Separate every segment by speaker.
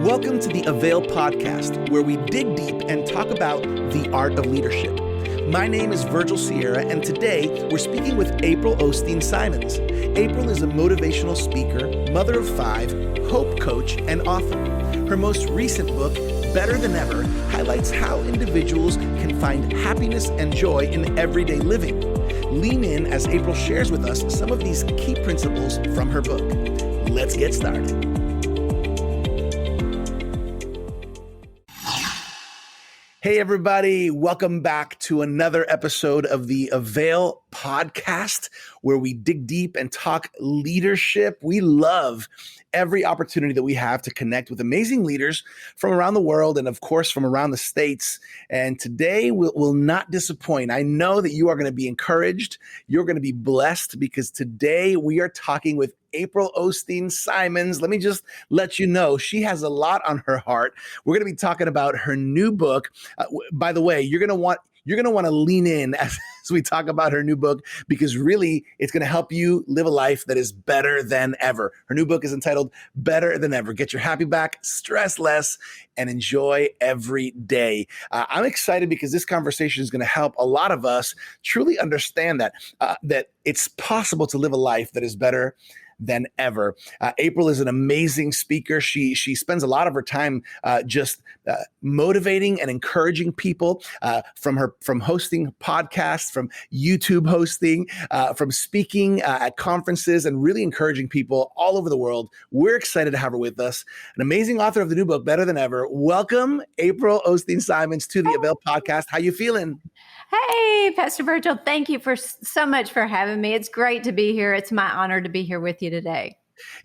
Speaker 1: Welcome to the Avail podcast, where we dig deep and talk about the art of leadership. My name is Virgil Sierra, and today we're speaking with April Osteen Simons. April is a motivational speaker, mother of 5, hope coach, and author. Her most recent book, Better Than Ever, highlights how individuals can find happiness and joy in everyday living. Lean in as April shares with us some of these key principles from her book. Let's get started. Hey, everybody. Welcome back to another episode of the Avail podcast, where we dig deep and talk leadership. We love every opportunity that we have to connect with amazing leaders from around the world and, of course, from around the States. And today will not disappoint. I know that you are going to be encouraged. You're going to be blessed because today we are talking with April Osteen Simons. Let me just let you know, she has a lot on her heart. We're going to be talking about her new book. By the way, you're going to want to lean in as we talk about her new book, because really it's going to help you live a life that is better than ever. Her new book is entitled Better Than Ever. Get your happy back, stress less, and enjoy every day. I'm excited because this conversation is going to help a lot of us truly understand that it's possible to live a life that is better than ever. April is an amazing speaker. She spends a lot of her time just motivating and encouraging people from hosting podcasts, from YouTube hosting, from speaking at conferences, and really encouraging people all over the world. We're excited to have her with us. An amazing author of the new book, Better Than Ever. Welcome, April Osteen Simons, to the Avail podcast. How you feeling?
Speaker 2: Hey, Pastor Virgil, thank you so much for having me. It's great to be here. It's my honor to be here with you today.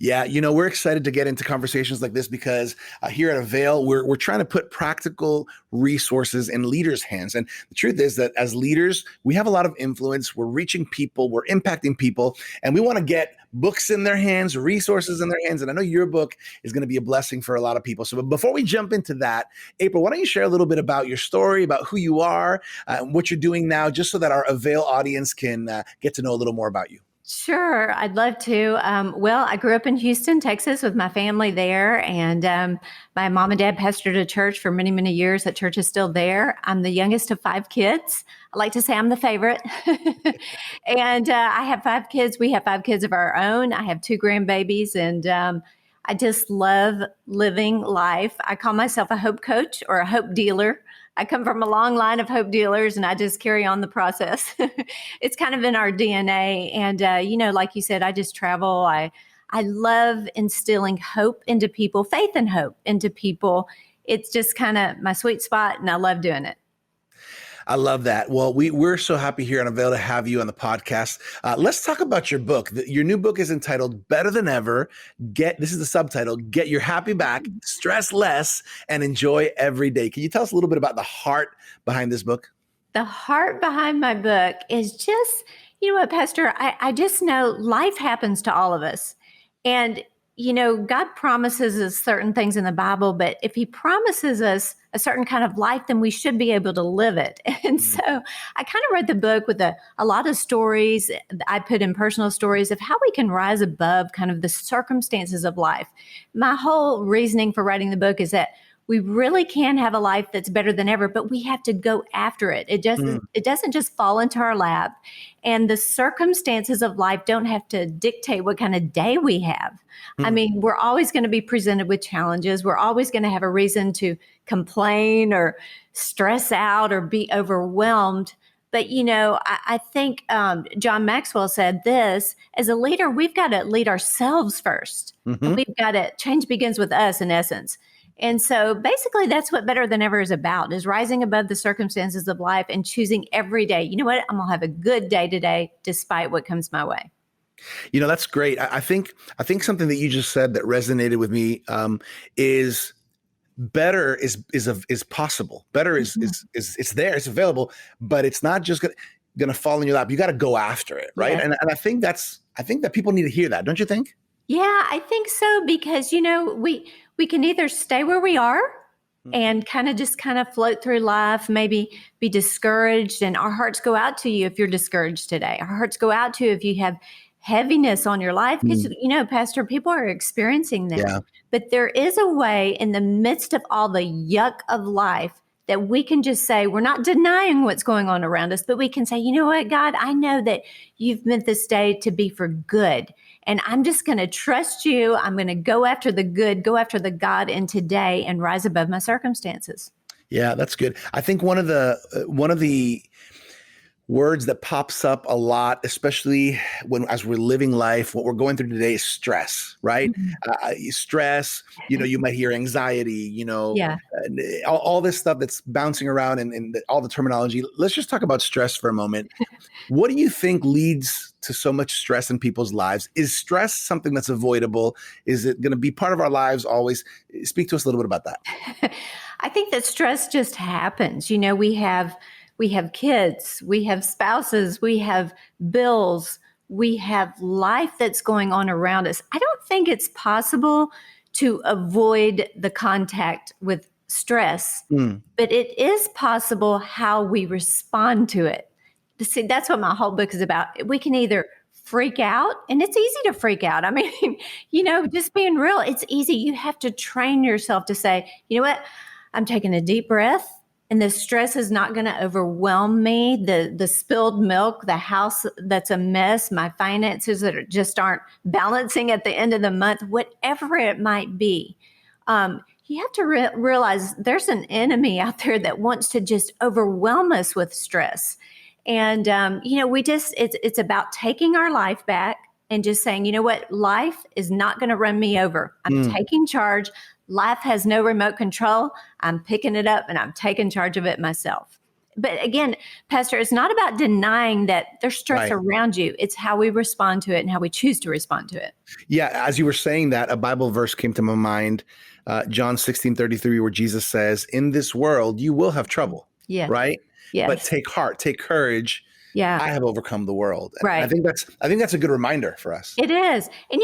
Speaker 1: Yeah, we're excited to get into conversations like this because here at Avail, we're trying to put practical resources in leaders' hands. And the truth is that as leaders, we have a lot of influence. We're reaching people, we're impacting people, and we want to get books in their hands, resources in their hands. And I know your book is going to be a blessing for a lot of people. So before we jump into that, April, why don't you share a little bit about your story, about who you are, and what you're doing now, just so that our Avail audience can get to know a little more about you.
Speaker 2: Sure, I'd love to. Well, I grew up in Houston, Texas with my family there, and my mom and dad pastored a church for many, many years. That church is still there. I'm the youngest of 5 kids. I like to say I'm the favorite. And I have 5 kids. We have 5 kids of our own. I have 2 grandbabies, and I just love living life. I call myself a hope coach or a hope dealer. I come from a long line of hope dealers, and I just carry on the process. It's kind of in our DNA. And, like you said, I just travel. I love instilling hope into people, faith and hope into people. It's just kind of my sweet spot, and I love doing it.
Speaker 1: I love that. Well, we're so happy here on Avail to have you on the podcast. Let's talk about your book. Your new book is entitled Better Than Ever. This is the subtitle, Get Your Happy Back, Stress Less, and Enjoy Every Day. Can you tell us a little bit about the heart behind this book?
Speaker 2: The heart behind my book is just, you know what, Pastor, I just know life happens to all of us. And God promises us certain things in the Bible, but if he promises us a certain kind of life, then we should be able to live it. And so I kind of read the book with a lot of stories. I put in personal stories of how we can rise above kind of the circumstances of life. My whole reasoning for writing the book is that we really can have a life that's better than ever, but we have to go after it. It doesn't just fall into our lap. And the circumstances of life don't have to dictate what kind of day we have. I mean, we're always going to be presented with challenges. We're always going to have a reason to complain or stress out or be overwhelmed. But, I think John Maxwell said this: as a leader, we've got to lead ourselves first. And we've got to, change begins with us, in essence. And so basically that's what Better Than Ever is about, is rising above the circumstances of life and choosing every day. You know what? I'm going to have a good day today, despite what comes my way.
Speaker 1: That's great. I think something that you just said that resonated with me is better is possible. Better is it's there, it's available, but it's not just going to fall in your lap. You got to go after it, right?
Speaker 2: Yes.
Speaker 1: And I think that people need to hear that, don't you think?
Speaker 2: Yeah, I think so, because we can either stay where we are and kind of float through life, maybe be discouraged, and our hearts go out to you if you're discouraged today. Our hearts go out to you if you have heaviness on your life, because, Pastor, people are experiencing that.
Speaker 1: Yeah.
Speaker 2: But there is a way in the midst of all the yuck of life that we can just say, we're not denying what's going on around us, but we can say, you know what, God, I know that you've meant this day to be for good. And I'm just going to trust you. I'm going to go after the good, go after the God in today, and rise above my circumstances.
Speaker 1: Yeah, that's good. I think one of the words that pops up a lot, especially as we're living life, what we're going through today is stress, right? Stress, you might hear anxiety,
Speaker 2: Yeah.
Speaker 1: all this stuff that's bouncing around and all the terminology. Let's just talk about stress for a moment. What do you think leads to so much stress in people's lives? Is stress something that's avoidable? Is it going to be part of our lives always? Speak to us a little bit about that.
Speaker 2: I think that stress just happens. We have kids, we have spouses, we have bills, we have life that's going on around us. I don't think it's possible to avoid the contact with stress, but it is possible how we respond to it. See, that's what my whole book is about. We can either freak out, and it's easy to freak out. I mean, just being real, it's easy. You have to train yourself to say, you know what? I'm taking a deep breath, and the stress is not going to overwhelm me. The spilled milk, the house that's a mess, my finances that just aren't balancing at the end of the month, whatever it might be. You have to realize there's an enemy out there that wants to just overwhelm us with stress. And, it's about taking our life back and just saying, you know what, life is not going to run me over. I'm taking charge. Life has no remote control. I'm picking it up and I'm taking charge of it myself. But again, Pastor, it's not about denying that there's stress around you. It's how we respond to it and how we choose to respond to it.
Speaker 1: Yeah. As you were saying that, a Bible verse came to my mind, John 16:33, where Jesus says, in this world, you will have trouble.
Speaker 2: Yeah.
Speaker 1: Right.
Speaker 2: Yes.
Speaker 1: But take heart, take courage.
Speaker 2: Yeah.
Speaker 1: I have overcome the world. And
Speaker 2: right.
Speaker 1: I think that's a good reminder for us.
Speaker 2: It is. And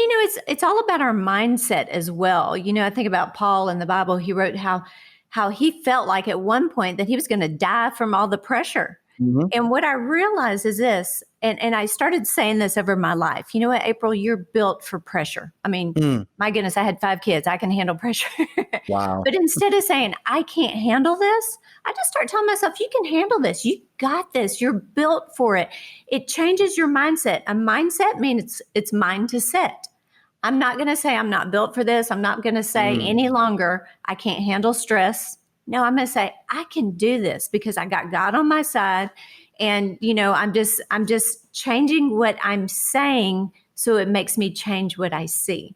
Speaker 2: it's all about our mindset as well. I think about Paul in the Bible. He wrote how he felt like at one point that he was going to die from all the pressure. And what I realized is this, and I started saying this over my life. You know what, April, you're built for pressure. I mean, my goodness, I had 5 kids. I can handle pressure.
Speaker 1: Wow.
Speaker 2: But instead of saying, I can't handle this, I just start telling myself, you can handle this. You got this. You're built for it. It changes your mindset. A mindset means it's mind to set. I'm not going to say I'm not built for this. I'm not going to say any longer, I can't handle stress. No, I'm going to say I can do this because I got God on my side. And, I'm just changing what I'm saying so it makes me change what I see.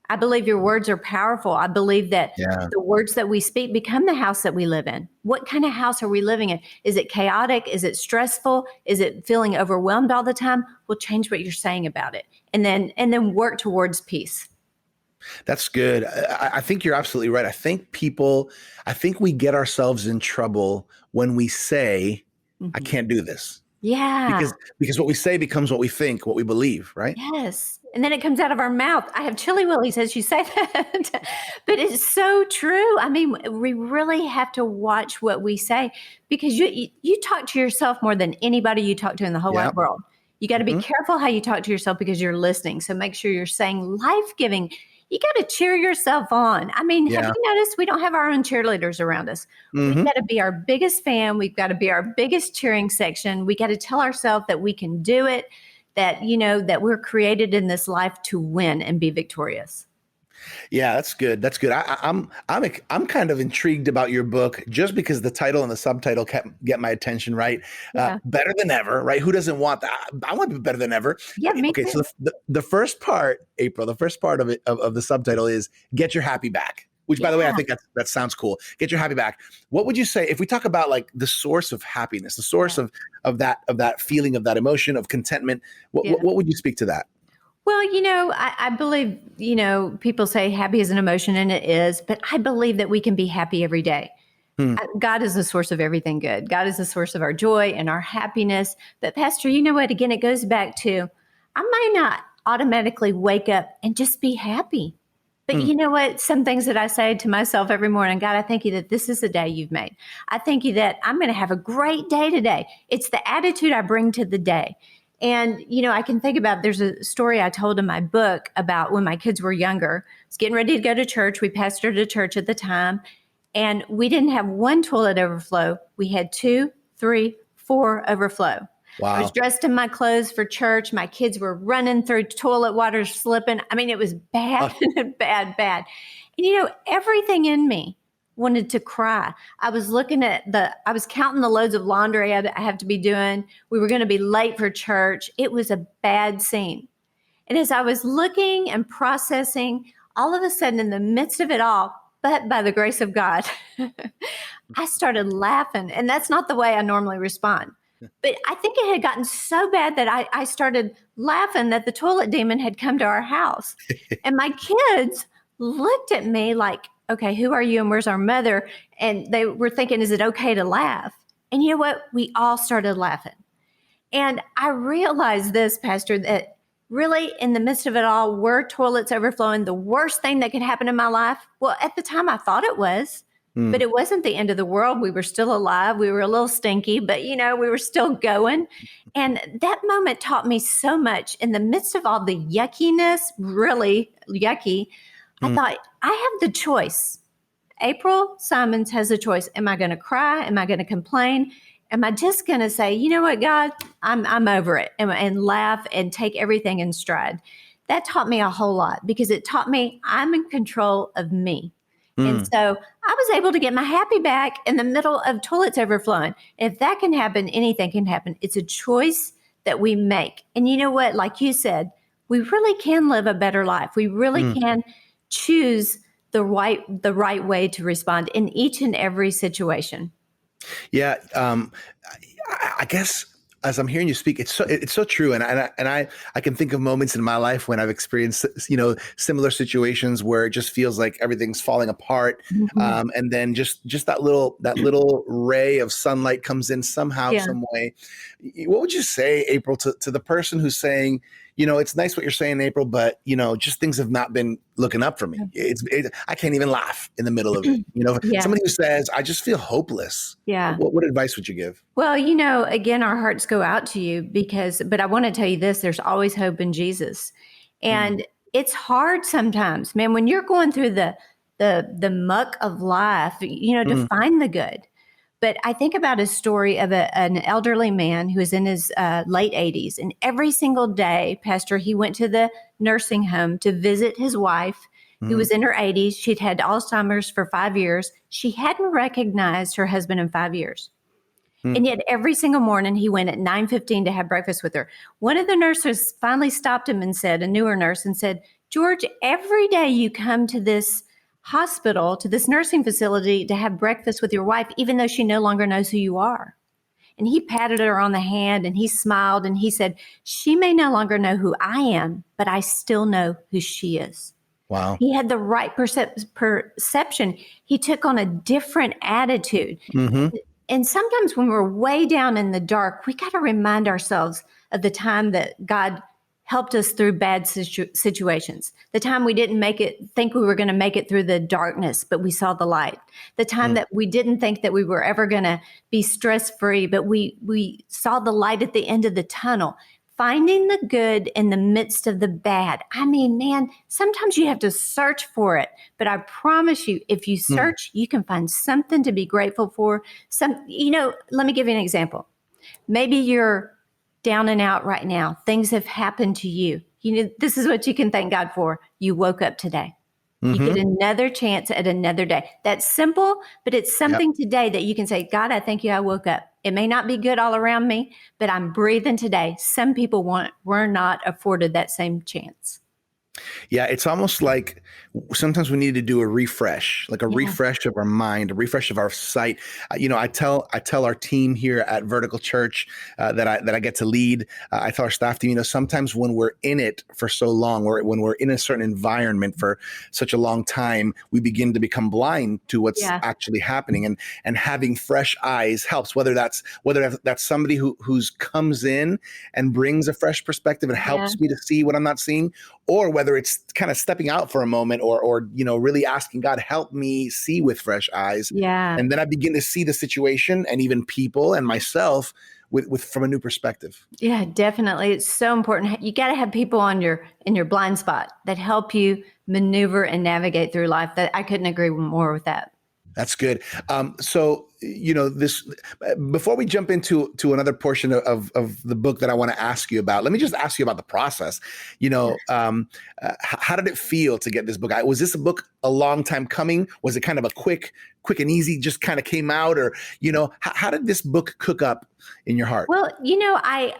Speaker 2: I believe your words are powerful. I believe that the words that we speak become the house that we live in. What kind of house are we living in? Is it chaotic? Is it stressful? Is it feeling overwhelmed all the time? Well, change what you're saying about it and then work towards peace.
Speaker 1: That's good. I think you're absolutely right. I think we get ourselves in trouble when we say, I can't do this.
Speaker 2: Yeah.
Speaker 1: Because what we say becomes what we think, what we believe, right?
Speaker 2: Yes. And then it comes out of our mouth. I have chilly willies as you say that. But it's so true. I mean, we really have to watch what we say because you talk to yourself more than anybody you talk to in the whole wide world. You got to be careful how you talk to yourself because you're listening. So make sure you're saying life-giving. You got to cheer yourself on. I mean, have you noticed we don't have our own cheerleaders around us? We've got to be our biggest fan. We've got to be our biggest cheering section. We got to tell ourselves that we can do it, that, that we're created in this life to win and be victorious.
Speaker 1: Yeah, that's good. That's good. I'm kind of intrigued about your book just because the title and the subtitle get my attention. Right, better than ever. Right? Who doesn't want that? I want to be better than ever.
Speaker 2: Yeah, me
Speaker 1: okay.
Speaker 2: too.
Speaker 1: So the first part, April, the first part of it of the subtitle is "Get Your Happy Back." Which, by the way, I think that sounds cool. Get your happy back. What would you say if we talk about like the source of happiness, the source of that feeling, of that emotion, of contentment? What would you speak to that?
Speaker 2: Well, I believe, people say happy is an emotion, and it is, but I believe that we can be happy every day. God is the source of everything good. God is the source of our joy and our happiness. But Pastor, you know what? Again, it goes back to, I might not automatically wake up and just be happy. But you know what? Some things that I say to myself every morning, God, I thank you that this is the day you've made. I thank you that I'm going to have a great day today. It's the attitude I bring to the day. And, I can think about, there's a story I told in my book about when my kids were younger. I was getting ready to go to church. We pastored a church at the time, and we didn't have one toilet overflow. We had 2, 3, 4 overflow. I was
Speaker 1: Wow.
Speaker 2: dressed in my clothes for church. My kids were running through toilet water, slipping. I mean, it was bad, bad, bad. And, everything in me wanted to cry. I was I was counting the loads of laundry I have to be doing. We were going to be late for church. It was a bad scene. And as I was looking and processing, all of a sudden in the midst of it all, but by the grace of God, I started laughing. And that's not the way I normally respond. But I think it had gotten so bad that I started laughing that the toilet demon had come to our house. And my kids looked at me like, okay, who are you and where's our mother? And they were thinking, is it okay to laugh? And you know what? We all started laughing. And I realized this, Pastor, that really in the midst of it all, were toilets overflowing the worst thing that could happen in my life? Well, at the time I thought it was. But it wasn't the end of the world. We were still alive. We were a little stinky, but we were still going. And that moment taught me so much in the midst of all the yuckiness, really yucky. I thought, I have the choice. April Simons has a choice. Am I going to cry? Am I going to complain? Am I just going to say, you know what, God, I'm over it, and laugh and take everything in stride? That taught me a whole lot, because it taught me I'm in control of me. And so I was able to get my happy back in the middle of toilets overflowing. If that can happen, anything can happen. It's a choice that we make. And you know what? Like you said, we really can live a better life. We really can choose the right way to respond in each and every situation.
Speaker 1: Yeah. I guess as I'm hearing you speak, it's so true. And I can think of moments in my life when I've experienced, similar situations where it just feels like everything's falling apart. And then just that little ray of sunlight comes in somehow, some way. What would you say, April, to the person who's saying, it's nice what you're saying, April, but just things have not been looking up for me. I can't even laugh in the middle of it. Somebody who says, I just feel hopeless.
Speaker 2: Yeah.
Speaker 1: What advice would you give?
Speaker 2: Well, again, our hearts go out to you but I want to tell you this, there's always hope in Jesus. And it's hard sometimes, man, when you're going through the muck of life, to find the good. But I think about a story of an elderly man who was in his late 80s. And every single day, Pastor, he went to the nursing home to visit his wife, who was in her 80s. She'd had Alzheimer's for 5 years. She hadn't recognized her husband in 5 years. And yet every single morning he went at 9:15 to have breakfast with her. One of the nurses finally stopped him and said, a newer nurse, and said, George, every day you come to this hospital, to this nursing facility to have breakfast with your wife, even though she no longer knows who you are. And he patted her on the hand and he smiled and he said, she may no longer know who I am, but I still know who she is.
Speaker 1: Wow.
Speaker 2: He had the right perception. He took on a different attitude. And sometimes when we're way down in the dark, we got to remind ourselves of the time that God helped us through bad situations. The time we didn't think we were going to make it through the darkness, but we saw the light. The time that we didn't think that we were ever going to be stress-free, but we saw the light at the end of the tunnel. Finding the good in the midst of the bad. I mean, man, sometimes you have to search for it, but I promise you, if you search, you can find something to be grateful for. Let me give you an example. Maybe you're down and out right now. Things have happened to you. This is what you can thank God for. You woke up today. You get another chance at another day. That's simple, but it's something today that you can say, God, I thank you I woke up. It may not be good all around me, but I'm breathing today. Some people were not afforded that same chance.
Speaker 1: Yeah, it's almost like sometimes we need to do a refresh, like a refresh of our mind, a refresh of our sight. I tell our team here at Vertical Church that I get to lead. I tell our staff team, sometimes when we're in it for so long, when we're in a certain environment for such a long time, we begin to become blind to what's actually happening. And having fresh eyes helps. Whether that's somebody who's comes in and brings a fresh perspective and helps me to see what I'm not seeing, or whether it's kind of stepping out for a moment or really asking God, help me see with fresh eyes. And then I begin to see the situation and even people and myself with from a new perspective.
Speaker 2: Yeah, definitely. It's so important. You got to have people in your blind spot that help you maneuver and navigate through life. That I couldn't agree more with that.
Speaker 1: That's good. So, this before we jump into another portion of the book that I want to ask you about, let me just ask you about the process. How did it feel to get this book out? Was this a book a long time coming? Was it kind of a quick and easy, just kind of came out? Or, how did this book cook up in your heart?
Speaker 2: Well,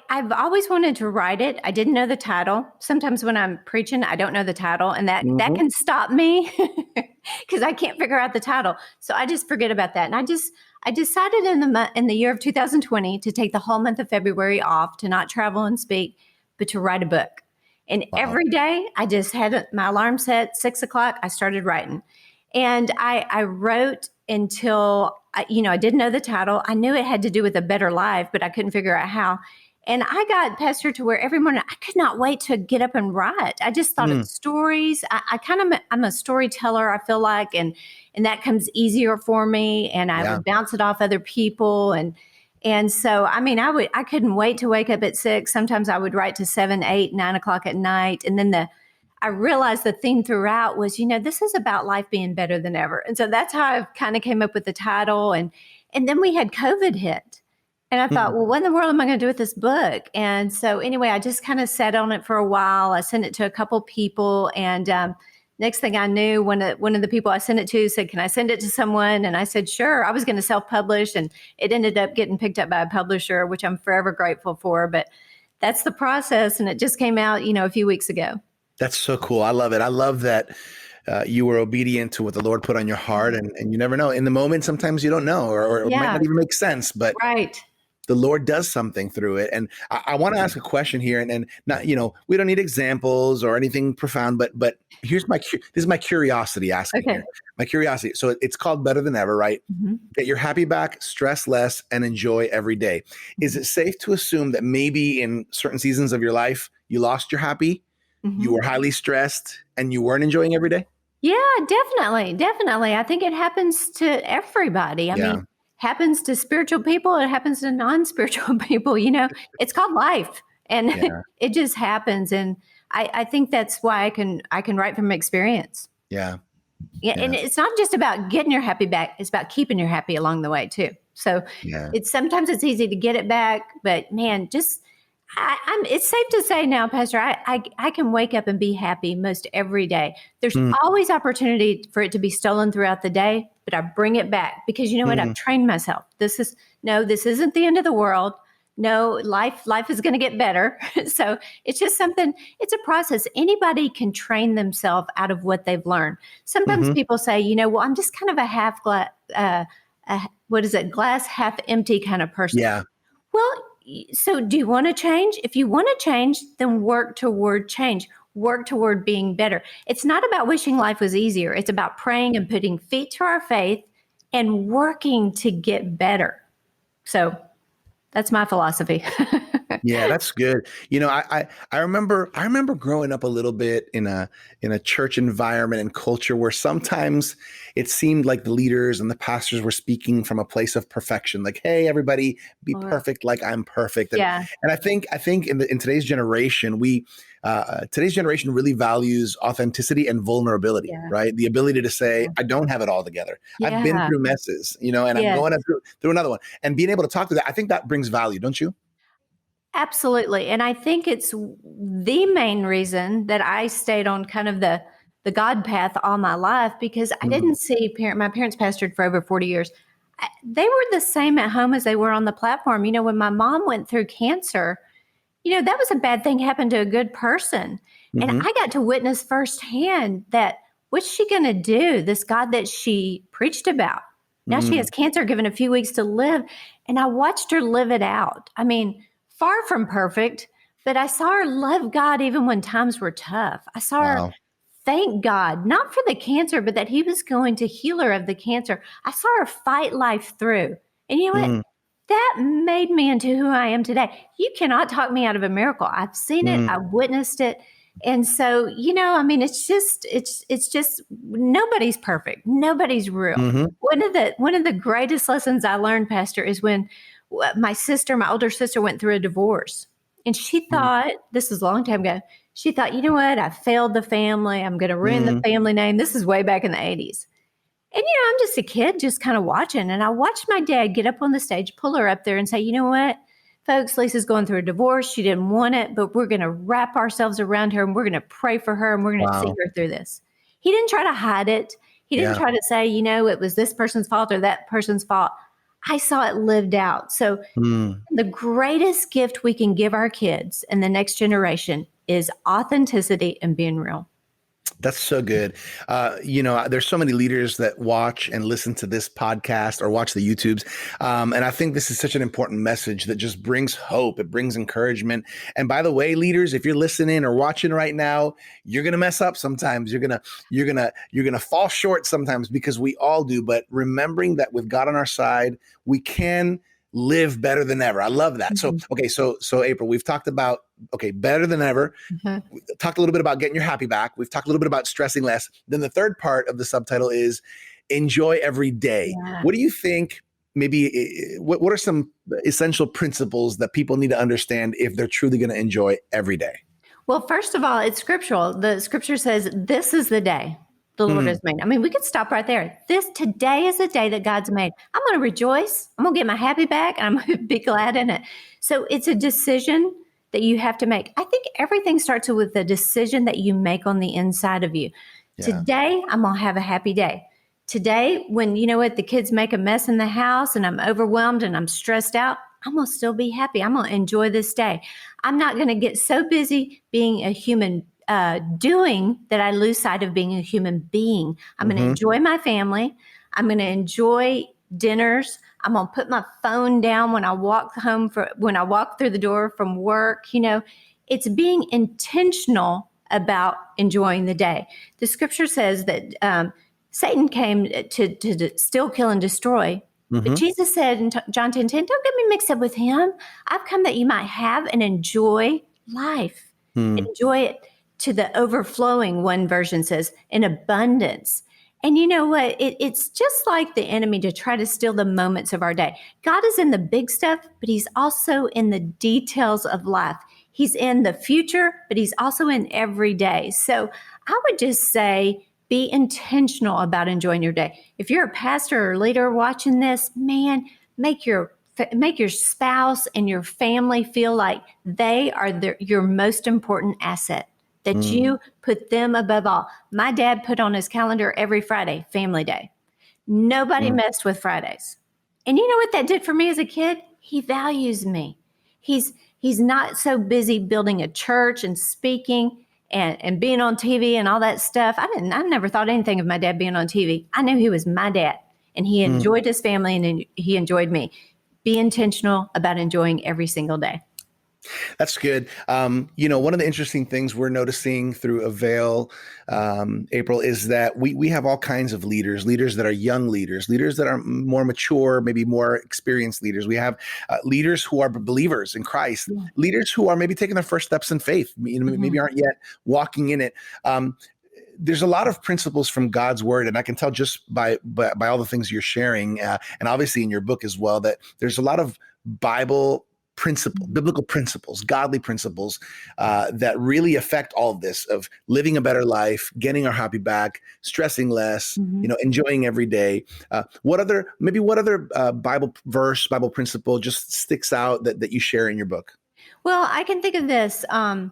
Speaker 2: I've always wanted to write it. I didn't know the title. Sometimes when I'm preaching, I don't know the title, and that can stop me because I can't figure out the title. So I just forget about that. And I decided in the year of 2020 to take the whole month of February off, to not travel and speak, but to write a book. And every day I just had my alarm set 6:00. I started writing, and I wrote until I didn't know the title. I knew it had to do with a better life, but I couldn't figure out how. And I got Pastor to where every morning I could not wait to get up and write. I just thought of stories. I'm a storyteller, I feel like, and that comes easier for me. And I would bounce it off other people. And so, I couldn't wait to wake up at 6. Sometimes I would write to 7, 8, 9 o'clock at night. And then I realized the theme throughout was, this is about life being better than ever. And so that's how I kind of came up with the title. And then we had COVID hit. And I thought, well, what in the world am I going to do with this book? And so anyway, I just kind of sat on it for a while. I sent it to a couple people. And next thing I knew, one of the people I sent it to said, can I send it to someone? And I said, sure. I was going to self-publish. And it ended up getting picked up by a publisher, which I'm forever grateful for. But that's the process. And it just came out, a few weeks ago.
Speaker 1: That's so cool. I love it. I love that you were obedient to what the Lord put on your heart. And you never know. In the moment, sometimes you don't know, or it might not even make sense. But
Speaker 2: right.
Speaker 1: The Lord does something through it. And I want to ask a question here, and not, we don't need examples or anything profound, but this is my curiosity asking here. My curiosity. So it's called Better Than Ever, right? Get your happy back, stress less, and enjoy every day. Is it safe to assume that maybe in certain seasons of your life, you lost your happy, you were highly stressed, and you weren't enjoying every day?
Speaker 2: Yeah, definitely. Definitely. I think it happens to everybody. I mean, happens to spiritual people. It happens to non-spiritual people. It's called life, and it just happens. And I think that's why I can write from experience.
Speaker 1: Yeah.
Speaker 2: And it's not just about getting your happy back. It's about keeping your happy along the way too. So sometimes it's easy to get it back, but man, it's safe to say now, Pastor, I can wake up and be happy most every day. There's always opportunity for it to be stolen throughout the day, but I bring it back because you know what? I've trained myself. This isn't the end of the world. No, life is going to get better. So it's just it's a process. Anybody can train themselves out of what they've learned. Sometimes people say, well, I'm just kind of a half glass, glass half empty kind of person.
Speaker 1: Yeah.
Speaker 2: Well, so do you want to change? If you want to change, then work toward change. Work toward being better. It's not about wishing life was easier. It's about praying and putting feet to our faith and working to get better. That's my philosophy.
Speaker 1: Yeah, that's good. I remember growing up a little bit in a church environment and culture where sometimes it seemed like the leaders and the pastors were speaking from a place of perfection, like, "Hey, everybody, be perfect like I'm perfect." And, and I think in today's generation, today's generation really values authenticity and vulnerability, right? The ability to say, "I don't have it all together. I've been through messes, and I'm going through another one," and being able to talk to that. I think that brings value, don't you?
Speaker 2: Absolutely. And I think it's the main reason that I stayed on kind of the God path all my life, because I didn't see my parents pastored for over 40 years. They were the same at home as they were on the platform. When my mom went through cancer, that was a bad thing happened to a good person. And I got to witness firsthand that what's she going to do? This God that she preached about. Now she has cancer, given a few weeks to live. And I watched her live it out. I mean, far from perfect, but I saw her love God even when times were tough. I saw her thank God, not for the cancer, but that he was going to heal her of the cancer. I saw her fight life through. And you know what? That made me into who I am today. You cannot talk me out of a miracle. I've seen it. I've witnessed it. And so, it's just nobody's perfect. Nobody's real. One of the greatest lessons I learned, Pastor, is when My sister, my older sister, went through a divorce, and she
Speaker 1: Mm,
Speaker 2: thought, this was a long time ago, she thought, you know what? I failed the family. I'm going to ruin the
Speaker 1: mm,
Speaker 2: family name. This is way back in the 80s. And, I'm just a kid just kind of watching. And I watched my dad get up on the stage, pull her up there and say, you know what, folks, Lisa's going through a divorce. She didn't want it, but we're going to wrap ourselves around her and we're going to pray for her and we're going to see
Speaker 1: wow.
Speaker 2: her through this. He didn't try to hide it. He didn't
Speaker 1: Yeah.
Speaker 2: try to say, it was this person's fault or that person's fault. I saw it lived out. So
Speaker 1: Mm.
Speaker 2: the greatest gift we can give our kids and the next generation is authenticity and being real.
Speaker 1: That's so good. There's so many leaders that watch and listen to this podcast or watch the YouTubes. And I think this is such an important message that just brings hope. It brings encouragement. And by the way, leaders, if you're listening or watching right now, you're going to mess up sometimes. You're going to fall short sometimes, because we all do. But remembering that with God on our side, we can live better than ever. I love that.
Speaker 2: Mhm.
Speaker 1: So April, we've talked about, better than ever.
Speaker 2: Mhm.
Speaker 1: We talked a little bit about getting your happy back. We've talked a little bit about stressing less. Then the third part of the subtitle is enjoy every day.
Speaker 2: Yeah.
Speaker 1: What do you think? Maybe what are some essential principles that people need to understand if they're truly going to enjoy every day?
Speaker 2: Well, first of all, it's scriptural. The scripture says, this is the day the Lord has made. I mean, we could stop right there. Today is the day that God's made. I'm going to rejoice. I'm going to get my happy back and I'm going to be glad in it. So it's a decision that you have to make. I think everything starts with the decision that you make on the inside of you.
Speaker 1: Yeah.
Speaker 2: Today, I'm going to have a happy day. Today, when the kids make a mess in the house and I'm overwhelmed and I'm stressed out, I'm going to still be happy. I'm going to enjoy this day. I'm not going to get so busy being a human doing that I lose sight of being a human being. I'm going to enjoy my family. I'm going to enjoy dinners. I'm going to put my phone down when I walk through the door from work. It's being intentional about enjoying the day. The scripture says that Satan came to steal, kill, and destroy. But Jesus said in John 10:10, don't get me mixed up with him. I've come that you might have and enjoy life. Enjoy it to the overflowing, one version says, in abundance. And you know what? It's just like the enemy to try to steal the moments of our day. God is in the big stuff, but he's also in the details of life. He's in the future, but he's also in every day. So I would just say, be intentional about enjoying your day. If you're a pastor or leader watching this, man, make your spouse and your family feel like they are your most important asset, that you put them above all. My dad put on his calendar every Friday, family day. Nobody messed with Fridays. And you know what that did for me as a kid? He values me. He's not so busy building a church and speaking and being on TV and all that stuff. I never thought anything of my dad being on TV. I knew he was my dad and he enjoyed his family and he enjoyed me. Be intentional about enjoying every single day.
Speaker 1: That's good. One of the interesting things we're noticing through Avail, April, is that we have all kinds of leaders that are young leaders that are more mature, maybe more experienced leaders. We have leaders who are believers in Christ, leaders who are maybe taking their first steps in faith, maybe aren't yet walking in it. There's a lot of principles from God's word, and I can tell just by all the things you're sharing, and obviously in your book as well, that there's a lot of biblical principles, godly principles that really affect all of this of living a better life, getting our happy back, stressing less, enjoying every day. What other Bible verse, Bible principle just sticks out that you share in your book?
Speaker 2: Well, I can think of this. A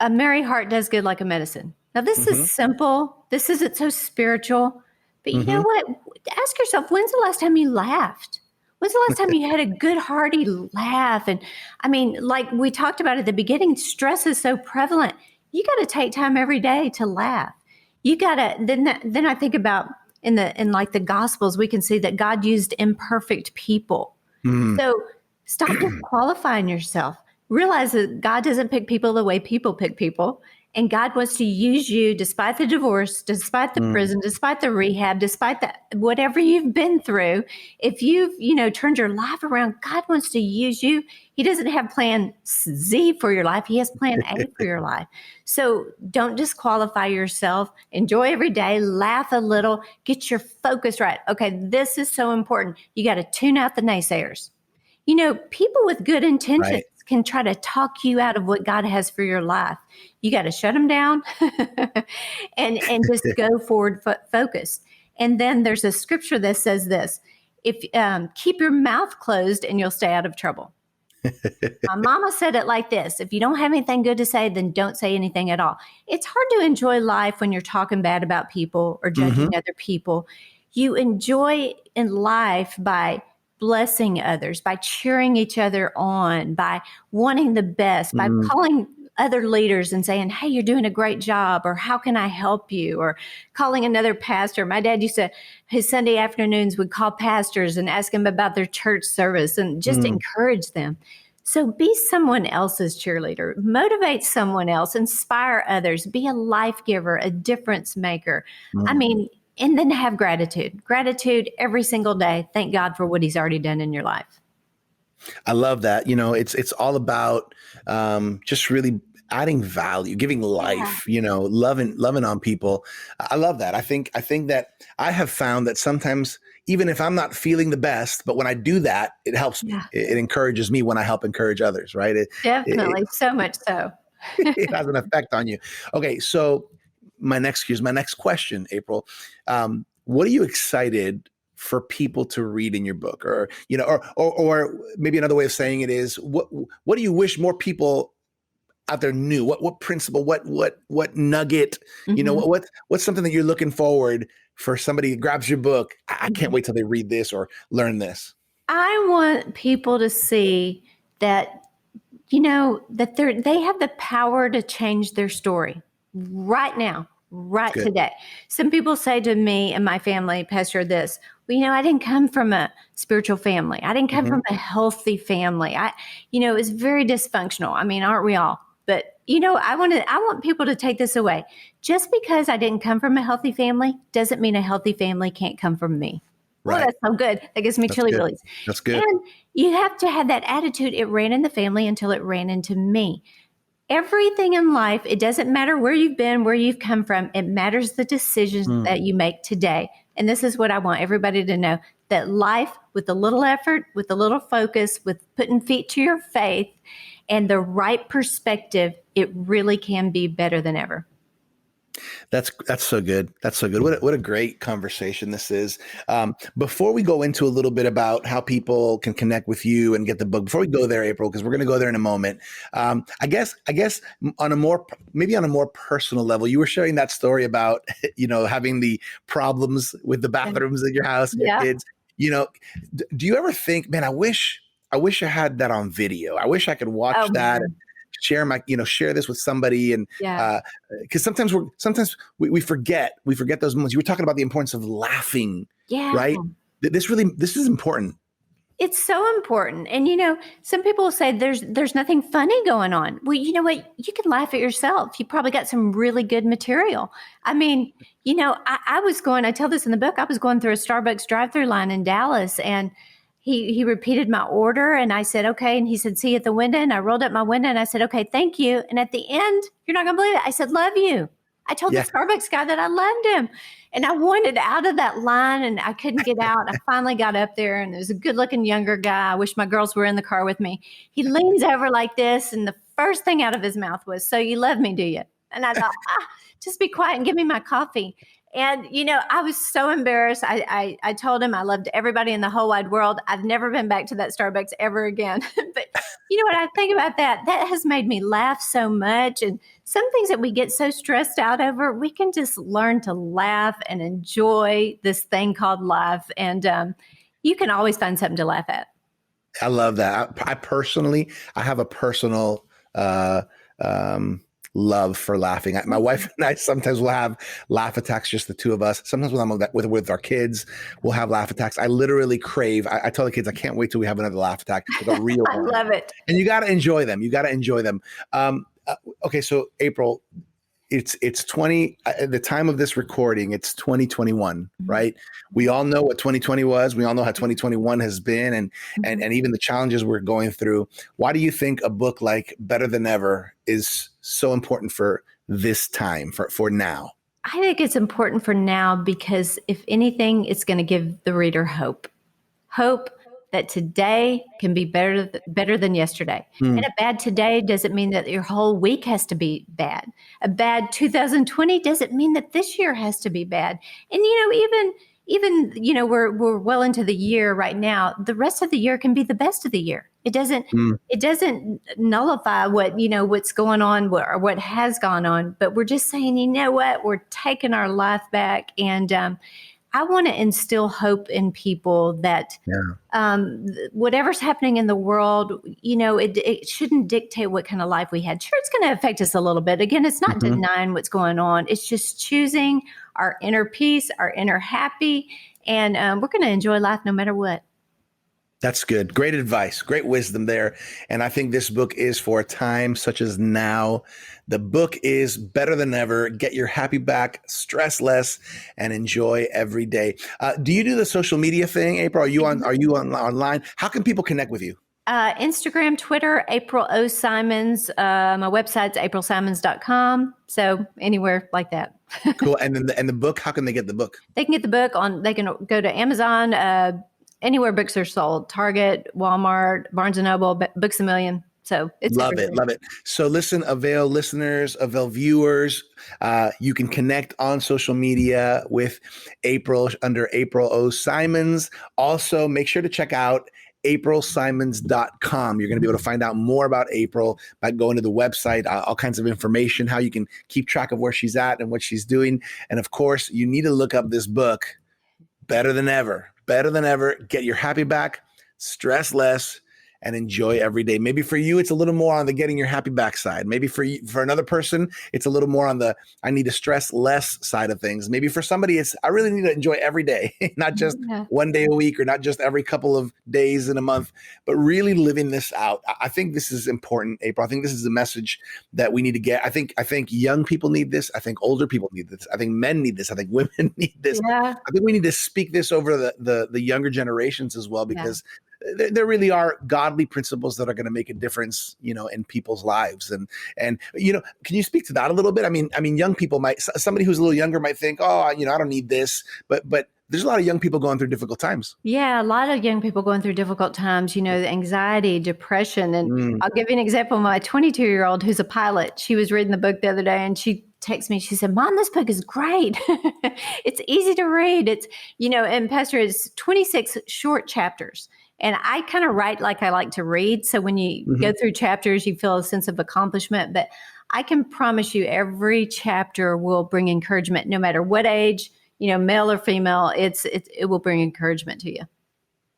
Speaker 2: merry heart does good like a medicine. Now, this is simple. This isn't so spiritual. But you know what? Ask yourself, when's the last time you laughed? When's the last time you had a good, hearty laugh? And I mean, like we talked about at the beginning, stress is so prevalent. You got to take time every day to laugh. You got to, then I think about in like the Gospels, we can see that God used imperfect people. So stop disqualifying yourself. Realize that God doesn't pick people the way people pick people. And God wants to use you despite the divorce, despite the prison, despite the rehab, despite whatever you've been through. If you've, turned your life around, God wants to use you. He doesn't have plan Z for your life. He has plan A for your life. So don't disqualify yourself. Enjoy every day. Laugh a little. Get your focus right. Okay, this is so important. You got to tune out the naysayers. People with good intentions
Speaker 1: Right.
Speaker 2: can try to talk you out of what God has for your life. You got to shut them down and just go forward focused. And then there's a scripture that says this: if keep your mouth closed and you'll stay out of trouble. My mama said it like this: if you don't have anything good to say, then don't say anything at all. It's hard to enjoy life when you're talking bad about people or judging other people. You enjoy in life by blessing others, by cheering each other on, by wanting the best, by
Speaker 1: Mm,
Speaker 2: calling other leaders and saying, hey, you're doing a great job, or how can I help you? Or calling another pastor. My dad used to, his Sunday afternoons would call pastors and ask them about their church service and just
Speaker 1: mm,
Speaker 2: encourage them. So be someone else's cheerleader, motivate someone else, inspire others, be a life giver, a difference maker. I
Speaker 1: mm.
Speaker 2: mean, and then have gratitude every single day. Thank God for what he's already done in your life.
Speaker 1: I love that. It's all about just really adding value, giving life, loving on people. I love that. I think that I have found that sometimes, even if I'm not feeling the best, but when I do that, it helps me.
Speaker 2: Yeah,
Speaker 1: It encourages me when I help encourage others, right? It,
Speaker 2: definitely. So much so.
Speaker 1: it has an effect on you. Okay, so my next question, April. What are you excited for people to read in your book, or maybe another way of saying it is, what do you wish more people out there knew? What principle? What nugget?
Speaker 2: Mhm.
Speaker 1: What's something that you're looking forward for somebody who grabs your book? I can't
Speaker 2: Mhm.
Speaker 1: wait till they read this or learn this.
Speaker 2: I want people to see that that they have the power to change their story right now,
Speaker 1: It's
Speaker 2: right
Speaker 1: good.
Speaker 2: today. Some people say to me and my family, Pastor, this, well, I didn't come from a spiritual family. I didn't come
Speaker 1: Hmm.
Speaker 2: from a healthy family. It was very dysfunctional. I mean, aren't we all? But I want people to take this away. Just because I didn't come from a healthy family doesn't mean a healthy family can't come from me. Oh,
Speaker 1: Right.
Speaker 2: that's so good. That gives me
Speaker 1: That's
Speaker 2: chilly
Speaker 1: good.
Speaker 2: willies.
Speaker 1: That's good.
Speaker 2: And you have to have that attitude. It ran in the family until it ran into me. Everything in life, it doesn't matter where you've been, where you've come from. It matters the decisions
Speaker 1: Mm.
Speaker 2: that you make today. And this is what I want everybody to know: that life, with a little effort, with a little focus, with putting feet to your faith and the right perspective, it really can be better than ever.
Speaker 1: That's so good. That's so good. What a great conversation this is. Before we go into a little bit about how people can connect with you and get the book, before we go there, April, because we're going to go there in a moment. I guess on a more personal level, you were sharing that story about having the problems with the
Speaker 2: Yeah.
Speaker 1: bathrooms in your house and your
Speaker 2: Yeah.
Speaker 1: kids. Do you ever think, man, I wish I had that on video. I wish I could
Speaker 2: Oh,
Speaker 1: watch that and
Speaker 2: man.
Speaker 1: share this with somebody. And
Speaker 2: Yeah.
Speaker 1: because sometimes we forget those moments. You were talking about the importance of laughing,
Speaker 2: Yeah.
Speaker 1: right? This is important.
Speaker 2: It's so important. And some people will say there's nothing funny going on. Well, you know what? You can laugh at yourself. You probably got some really good material. I mean, I tell this in the book, I was going through a Starbucks drive-through line in Dallas, and he repeated my order, and I said, okay. And he said, see you at the window. And I rolled up my window and I said, okay, thank you. And at the end, you're not gonna believe it, I said, love you. I told the
Speaker 1: Yeah.
Speaker 2: Starbucks guy that I loved him. And I wanted out of that line and I couldn't get out. I finally got up there, and there's a good looking younger guy. I wish my girls were in the car with me. He leans over like this, and the first thing out of his mouth was, so you love me, do you? And I thought, just be quiet and give me my coffee. And, I was so embarrassed. I told him I loved everybody in the whole wide world. I've never been back to that Starbucks ever again. But you know what? I think about that. That has made me laugh so much. And some things that we get so stressed out over, we can just learn to laugh and enjoy this thing called life. And you can always find something to laugh at.
Speaker 1: I love that. I have a personal uh, um, love for laughing. My wife and I sometimes will have laugh attacks, just the two of us. Sometimes when I'm with our kids, we'll have laugh attacks. I literally crave. I tell the kids, I can't wait till we have another laugh attack, like a real
Speaker 2: I
Speaker 1: one.
Speaker 2: love it.
Speaker 1: And you got to enjoy them. You got to enjoy them. Okay, so April, it's 20 at the time of this recording, it's 2021,
Speaker 2: Mhm.
Speaker 1: right? We all know what 2020 was. We all know how 2021 has been, and
Speaker 2: Mhm.
Speaker 1: and even the challenges we're going through. Why do you think a book like Better Than Ever is so important for this time, for now?
Speaker 2: I think it's important for now because if anything, it's going to give the reader hope. Hope that today can be better than yesterday.
Speaker 1: Mm.
Speaker 2: And a bad today doesn't mean that your whole week has to be bad. A bad 2020 doesn't mean that this year has to be bad. And even we're well into the year right now. The rest of the year can be the best of the year. It doesn't nullify what's going on or what has gone on. But we're just saying, you know what, we're taking our life back. And I want to instill hope in people that whatever's happening in the world, it shouldn't dictate what kind of life we had. Sure, it's going to affect us a little bit. Again, it's not denying what's going on. It's just choosing our inner peace, our inner happy, and we're going to enjoy life no matter what.
Speaker 1: That's good. Great advice. Great wisdom there. And I think this book is for a time such as now. The book is Better Than Ever. Get your happy back, stress less, and enjoy every day. Do you do the social media thing, April? Are you online? How can people connect with you?
Speaker 2: Instagram, Twitter, April O. Simons. My website's aprilsimons.com. So anywhere like that.
Speaker 1: Cool. And then the book, how can they get the book?
Speaker 2: They can get the book they can go to Amazon, anywhere books are sold, Target, Walmart, Barnes & Noble, Books A Million. So it's
Speaker 1: Love
Speaker 2: everywhere.
Speaker 1: it. Love it. So listen, Avail listeners, Avail viewers, you can connect on social media with April under April O. Simons. Also, make sure to check out aprilsimons.com. You're going to be able to find out more about April by going to the website, all kinds of information, how you can keep track of where she's at and what she's doing. And of course, you need to look up this book, Better Than Ever. Better Than Ever. Get your happy back, stress less, and enjoy every day. Maybe for you, it's a little more on the getting your happy back side. Maybe for another person, it's a little more on the I need to stress less side of things. Maybe for somebody, it's I really need to enjoy every day, not just one day a week or not just every couple of days in a month, but really living this out. I think this is important, April. I think this is the message that we need to get. I think young people need this. I think older people need this. I think men need this. I think women need this.
Speaker 2: Yeah.
Speaker 1: I think we need to speak this over the younger generations as well, because there really are godly principles that are going to make a difference, in people's lives. And can you speak to that a little bit? I mean, young people somebody who's a little younger might think, I don't need this, but there's a lot of young people going through difficult times.
Speaker 2: Yeah, a lot of young people going through difficult times, the anxiety, depression. And I'll give you an example. My 22-year-old who's a pilot, she was reading the book the other day and she texted me. She said, Mom, this book is great. It's easy to read. It's, and Pastor, it's 26 short chapters. And I kind of write like I like to read. So when you go through chapters, you feel a sense of accomplishment. But I can promise you every chapter will bring encouragement, no matter what age, male or female, it will bring encouragement to you.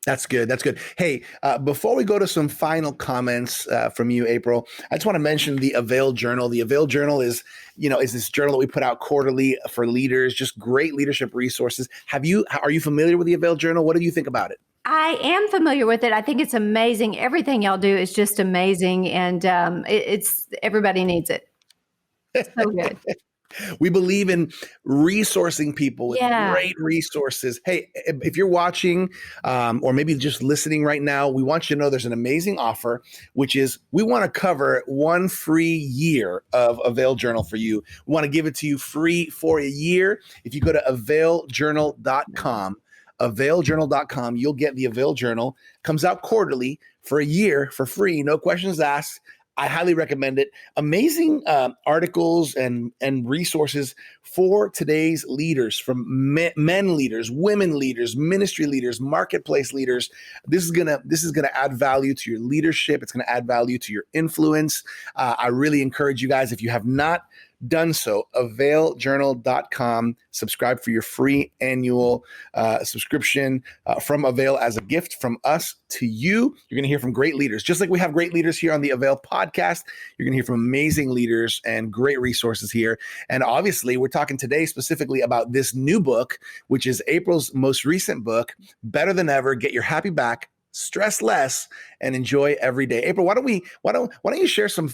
Speaker 1: That's good. That's good. Hey, before we go to some final comments from you, April, I just want to mention the Avail Journal. The Avail Journal is this journal that we put out quarterly for leaders, just great leadership resources. Are you familiar with the Avail Journal? What do you think about it?
Speaker 2: I am familiar with it. I think it's amazing. Everything y'all do is just amazing. And it's everybody needs it. It's so good.
Speaker 1: We believe in resourcing people with great resources. Hey, if you're watching or maybe just listening right now, we want you to know there's an amazing offer, which is we want to cover one free year of Avail Journal for you. We want to give it to you free for a year. If you go to availjournal.com, you'll get the Avail Journal. Comes out quarterly for a year for free, no questions asked. I highly recommend it. Amazing articles and resources for today's leaders, from men leaders, women leaders, ministry leaders, marketplace leaders. This is gonna add value to your leadership. It's gonna add value to your influence. I really encourage you guys, if you have not done so, availjournal.com. Subscribe for your free annual subscription from Avail as a gift from us to you. You're going to hear from great leaders. Just like we have great leaders here on the Avail podcast, you're going to hear from amazing leaders and great resources here. And obviously, we're talking today specifically about this new book, which is April's most recent book, Better Than Ever, Get Your Happy Back, Stress less, and enjoy every day. April, why don't you share some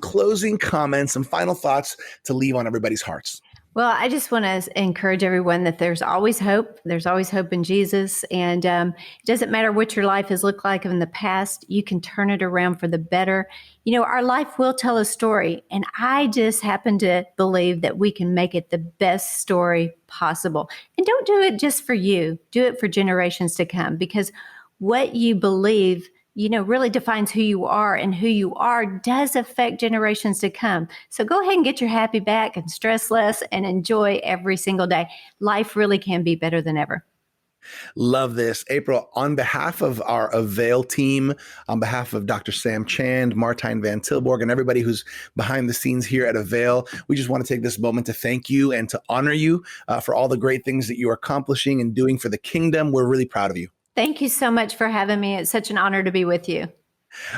Speaker 1: closing comments, some final thoughts to leave on everybody's hearts?
Speaker 2: Well, I just want to encourage everyone that there's always hope. There's always hope in Jesus. And it doesn't matter what your life has looked like in the past, you can turn it around for the better. Our life will tell a story. And I just happen to believe that we can make it the best story possible. And don't do it just for you. Do it for generations to come, because what you believe, really defines who you are, and who you are does affect generations to come. So go ahead and get your happy back and stress less and enjoy every single day. Life really can be better than ever.
Speaker 1: Love this. April, on behalf of our Avail team, on behalf of Dr. Sam Chand, Martijn Van Tilborg, and everybody who's behind the scenes here at Avail, we just want to take this moment to thank you and to honor you for all the great things that you are accomplishing and doing for the kingdom. We're really proud of you.
Speaker 2: Thank you so much for having me. It's such an honor to be with you.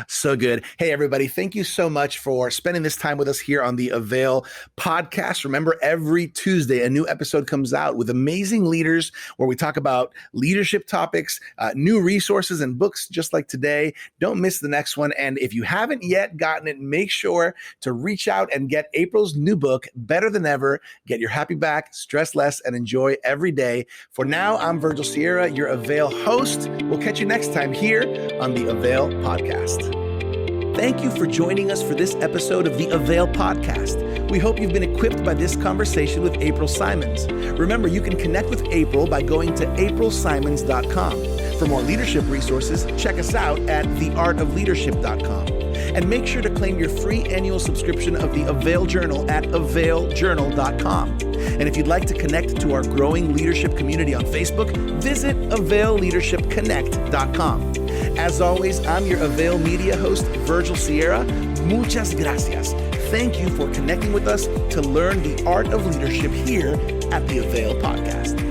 Speaker 1: So good. Hey, everybody, thank you so much for spending this time with us here on the Avail podcast. Remember, every Tuesday, a new episode comes out with amazing leaders where we talk about leadership topics, new resources and books just like today. Don't miss the next one. And if you haven't yet gotten it, make sure to reach out and get April's new book, Better Than Ever. Get your happy back, stress less, and enjoy every day. For now, I'm Virgil Sierra, your Avail host. We'll catch you next time here on the Avail podcast. Thank you for joining us for this episode of the Avail podcast. We hope you've been equipped by this conversation with April Simons. Remember, you can connect with April by going to aprilsimons.com. For more leadership resources, check us out at theartofleadership.com. And make sure to claim your free annual subscription of the Avail Journal at availjournal.com. And if you'd like to connect to our growing leadership community on Facebook, visit availleadershipconnect.com. As always, I'm your Avail Media host, Virgil Sierra. Muchas gracias. Thank you for connecting with us to learn the art of leadership here at the Avail Podcast.